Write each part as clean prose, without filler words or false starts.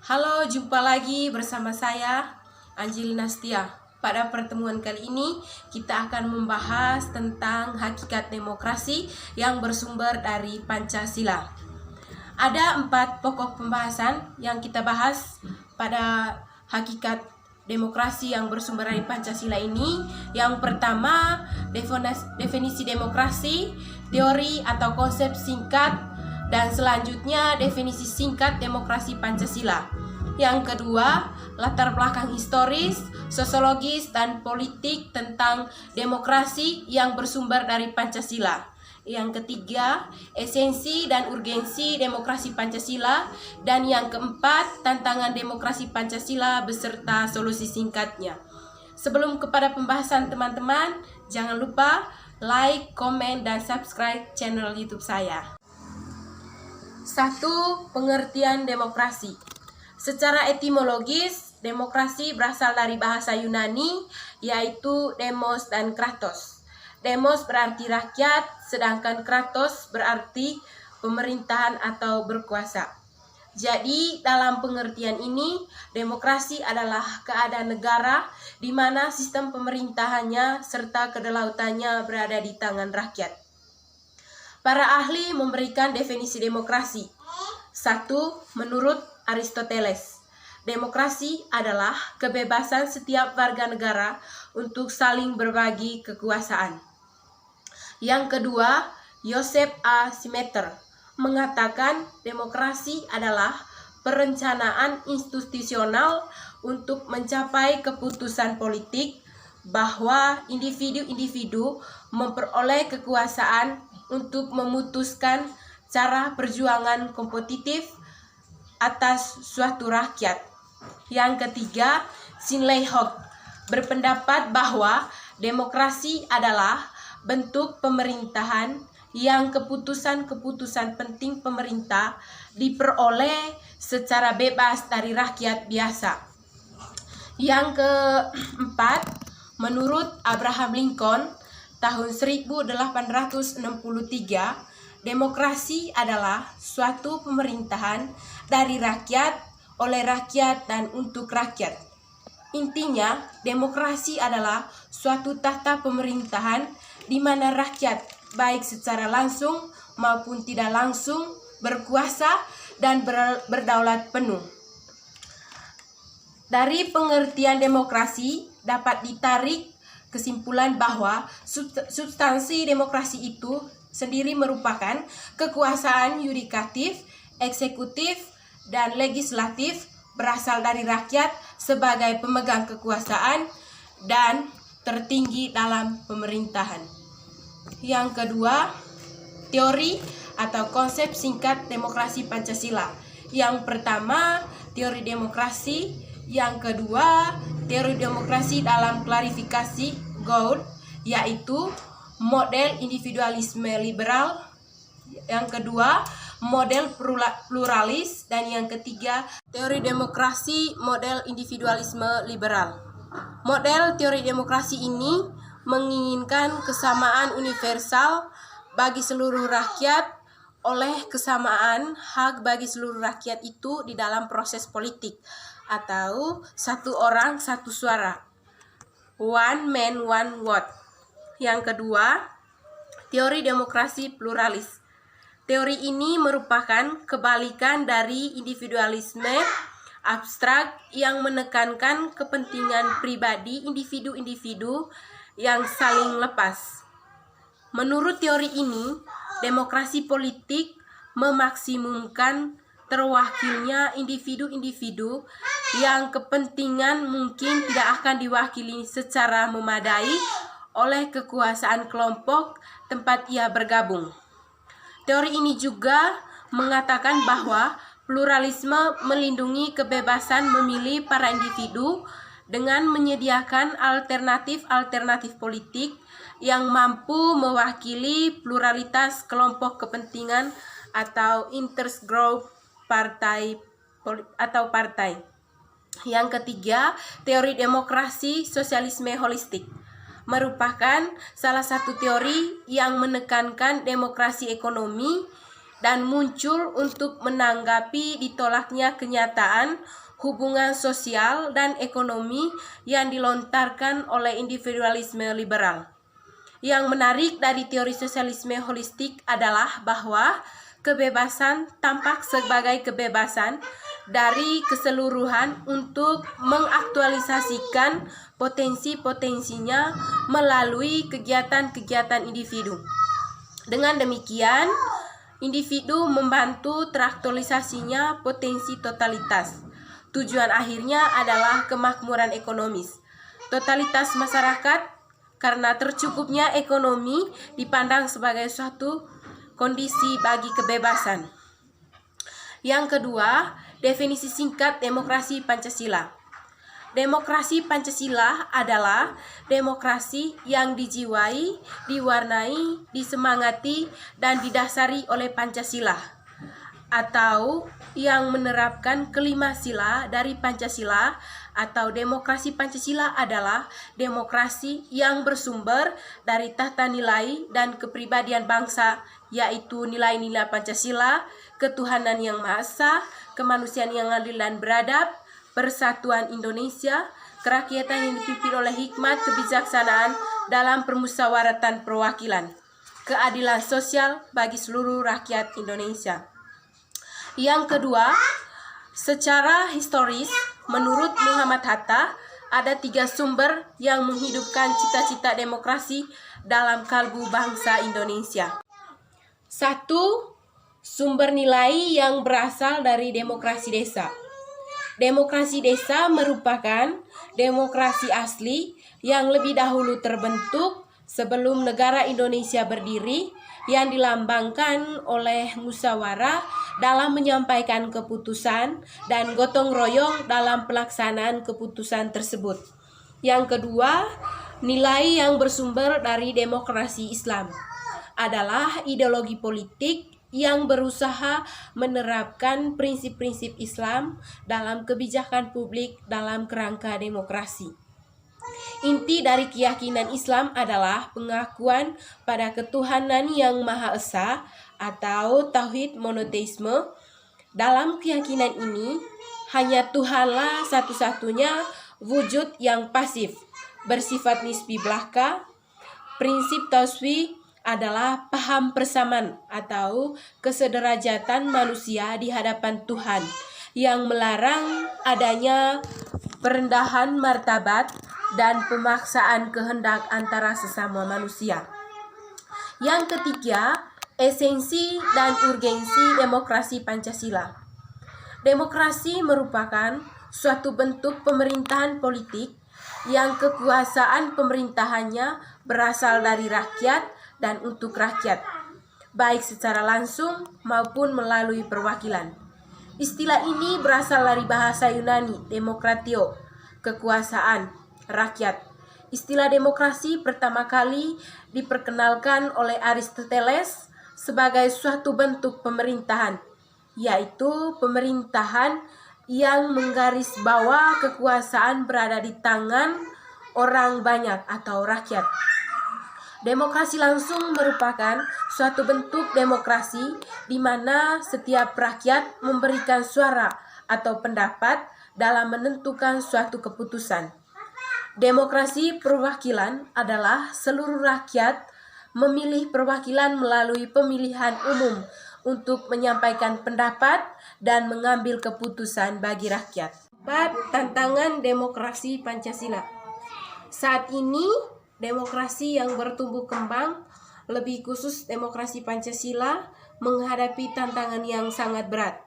Halo, jumpa lagi bersama saya Angelina Setia. Pada pertemuan kali ini kita akan membahas tentang hakikat demokrasi yang bersumber dari Pancasila. Ada 4 pokok pembahasan yang kita bahas pada hakikat demokrasi yang bersumber dari Pancasila ini. Yang pertama, definisi demokrasi, teori atau konsep singkat, dan selanjutnya definisi singkat demokrasi Pancasila. Yang kedua, latar belakang historis, sosiologis, dan politik tentang demokrasi yang bersumber dari Pancasila. Yang ketiga, esensi dan urgensi demokrasi Pancasila. Dan yang keempat, tantangan demokrasi Pancasila beserta solusi singkatnya. Sebelum kepada pembahasan teman-teman, jangan lupa like, komen, dan subscribe channel YouTube saya. 1. Pengertian demokrasi. Secara etimologis, demokrasi berasal dari bahasa Yunani, yaitu demos dan kratos. Demos berarti rakyat, sedangkan kratos berarti pemerintahan atau berkuasa. Jadi, dalam pengertian ini, demokrasi adalah keadaan negara di mana sistem pemerintahannya serta kedaulatannya berada di tangan rakyat. Para ahli memberikan definisi demokrasi. 1. Menurut Aristoteles, demokrasi adalah kebebasan setiap warga negara untuk saling berbagi kekuasaan. Yang kedua, Joseph A. Schumpeter mengatakan demokrasi adalah perencanaan institusional untuk mencapai keputusan politik bahwa individu-individu memperoleh kekuasaan untuk memutuskan cara perjuangan kompetitif atas suatu rakyat. Yang ketiga, Sidney Hock berpendapat bahwa demokrasi adalah bentuk pemerintahan yang keputusan-keputusan penting pemerintah diperoleh secara bebas dari rakyat biasa. Yang keempat, menurut Abraham Lincoln tahun 1863, demokrasi adalah suatu pemerintahan dari rakyat, oleh rakyat, dan untuk rakyat. Intinya, demokrasi adalah suatu tata pemerintahan di mana rakyat, baik secara langsung maupun tidak langsung, berkuasa dan berdaulat penuh. Dari pengertian demokrasi dapat ditarik kesimpulan bahwa substansi demokrasi itu sendiri merupakan kekuasaan yudikatif, eksekutif, dan legislatif berasal dari rakyat sebagai pemegang kekuasaan dan tertinggi dalam pemerintahan. Yang kedua, teori atau konsep singkat demokrasi Pancasila. Yang pertama, teori demokrasi. Yang kedua, teori demokrasi dalam klarifikasi Gould, yaitu model individualisme liberal. Yang kedua, model pluralis. Dan yang ketiga, teori demokrasi model individualisme liberal. Model teori demokrasi ini menginginkan kesamaan universal bagi seluruh rakyat oleh kesamaan hak bagi seluruh rakyat itu di dalam proses politik, atau satu orang satu suara, one man one vote. Yang kedua, teori demokrasi pluralis. Teori ini merupakan kebalikan dari individualisme abstrak yang menekankan kepentingan pribadi individu-individu yang saling lepas. Menurut teori ini, demokrasi politik memaksimumkan terwakilnya individu-individu yang kepentingan mungkin tidak akan diwakili secara memadai oleh kekuasaan kelompok tempat ia bergabung. Teori ini juga mengatakan bahwa pluralisme melindungi kebebasan memilih para individu dengan menyediakan alternatif-alternatif politik yang mampu mewakili pluralitas kelompok kepentingan atau interest group partai. Yang ketiga, teori demokrasi sosialisme holistik merupakan salah satu teori yang menekankan demokrasi ekonomi dan muncul untuk menanggapi ditolaknya kenyataan hubungan sosial dan ekonomi yang dilontarkan oleh individualisme liberal. Yang menarik dari teori sosialisme holistik adalah bahwa kebebasan tampak sebagai kebebasan dari keseluruhan untuk mengaktualisasikan potensi-potensinya melalui kegiatan-kegiatan individu. Dengan demikian, individu membantu teraktualisasinya potensi totalitas. Tujuan akhirnya adalah kemakmuran ekonomis. Totalitas masyarakat karena tercukupnya ekonomi dipandang sebagai suatu kondisi bagi kebebasan. Yang kedua, definisi singkat demokrasi Pancasila. Demokrasi Pancasila adalah demokrasi yang dijiwai, diwarnai, disemangati, dan didasari oleh Pancasila, atau yang menerapkan kelima sila dari Pancasila. Atau demokrasi Pancasila adalah demokrasi yang bersumber dari tata nilai dan kepribadian bangsa, yaitu nilai-nilai Pancasila, ketuhanan yang Maha Esa, kemanusiaan yang adil dan beradab, persatuan Indonesia, kerakyatan yang dipimpin oleh hikmat kebijaksanaan dalam permusyawaratan perwakilan, keadilan sosial bagi seluruh rakyat Indonesia. Yang kedua, secara historis, menurut Muhammad Hatta, ada 3 sumber yang menghidupkan cita-cita demokrasi dalam kalbu bangsa Indonesia. 1. Sumber nilai yang berasal dari demokrasi desa. Demokrasi desa merupakan demokrasi asli yang lebih dahulu terbentuk sebelum negara Indonesia berdiri, yang dilambangkan oleh musyawarah dalam menyampaikan keputusan dan gotong royong dalam pelaksanaan keputusan tersebut. Yang kedua, nilai yang bersumber dari demokrasi Islam adalah ideologi politik yang berusaha menerapkan prinsip-prinsip Islam dalam kebijakan publik dalam kerangka demokrasi. Inti dari keyakinan Islam adalah pengakuan pada ketuhanan yang Maha Esa atau tauhid monoteisme. Dalam keyakinan ini, hanya Tuhanlah satu-satunya wujud yang pasif, bersifat nisbi belaka. Prinsip tasawuf adalah paham persamaan atau kesederajatan manusia di hadapan Tuhan, yang melarang adanya perendahan martabat dan pemaksaan kehendak antara sesama manusia. Yang ketiga, esensi dan urgensi demokrasi Pancasila. Demokrasi merupakan suatu bentuk pemerintahan politik yang kekuasaan pemerintahannya berasal dari rakyat dan untuk rakyat, baik secara langsung maupun melalui perwakilan. Istilah ini berasal dari bahasa Yunani, demokratio, kekuasaan rakyat. Istilah demokrasi pertama kali diperkenalkan oleh Aristoteles sebagai suatu bentuk pemerintahan, yaitu pemerintahan yang menggarisbawahi kekuasaan berada di tangan orang banyak atau rakyat. Demokrasi langsung merupakan suatu bentuk demokrasi di mana setiap rakyat memberikan suara atau pendapat dalam menentukan suatu keputusan. Demokrasi perwakilan adalah seluruh rakyat memilih perwakilan melalui pemilihan umum untuk menyampaikan pendapat dan mengambil keputusan bagi rakyat. 4. Tantangan demokrasi Pancasila. Saat ini, demokrasi yang bertumbuh kembang, lebih khusus demokrasi Pancasila, menghadapi tantangan yang sangat berat.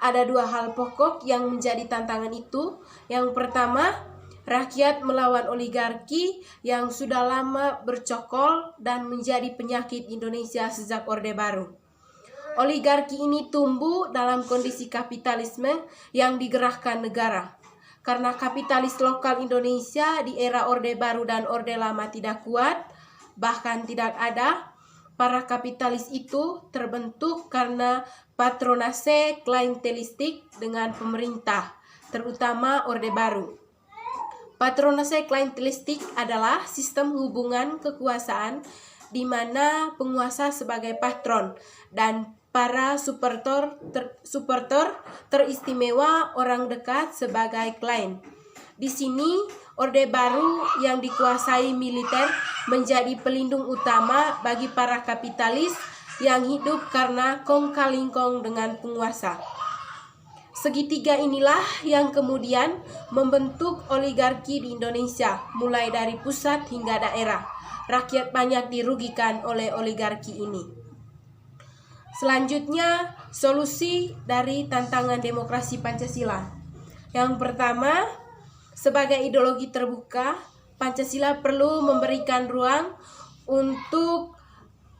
Ada 2 hal pokok yang menjadi tantangan itu. Yang pertama, rakyat melawan oligarki yang sudah lama bercokol dan menjadi penyakit Indonesia sejak Orde Baru. Oligarki ini tumbuh dalam kondisi kapitalisme yang digerakkan negara. Karena kapitalis lokal Indonesia di era Orde Baru dan Orde Lama tidak kuat, bahkan tidak ada, para kapitalis itu terbentuk karena patronase klientelistik dengan pemerintah, terutama Orde Baru. Patronase klientelistik adalah sistem hubungan kekuasaan di mana penguasa sebagai patron dan para supporter teristimewa orang dekat sebagai klien. Di sini, Orde Baru yang dikuasai militer menjadi pelindung utama bagi para kapitalis yang hidup karena kong-kali-kong dengan penguasa. Segitiga inilah yang kemudian membentuk oligarki di Indonesia, mulai dari pusat hingga daerah. Rakyat banyak dirugikan oleh oligarki ini. Selanjutnya, solusi dari tantangan demokrasi Pancasila. Yang pertama, sebagai ideologi terbuka, Pancasila perlu memberikan ruang untuk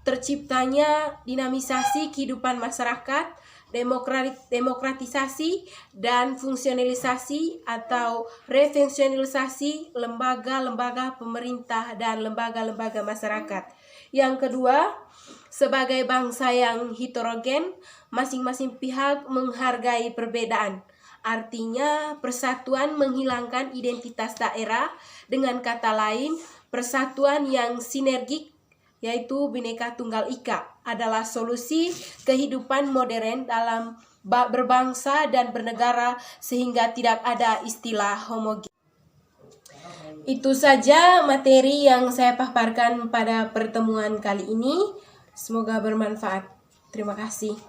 terciptanya dinamisasi kehidupan masyarakat, demokratisasi dan fungsionalisasi atau refungsionalisasi lembaga-lembaga pemerintah dan lembaga-lembaga masyarakat. Yang kedua, sebagai bangsa yang heterogen, masing-masing pihak menghargai perbedaan. Artinya, persatuan menghilangkan identitas daerah, dengan kata lain, persatuan yang sinergik, yaitu Bhinneka Tunggal Ika, adalah solusi kehidupan modern dalam berbangsa dan bernegara sehingga tidak ada istilah homogen. Itu saja materi yang saya paparkan pada pertemuan kali ini. Semoga bermanfaat. Terima kasih.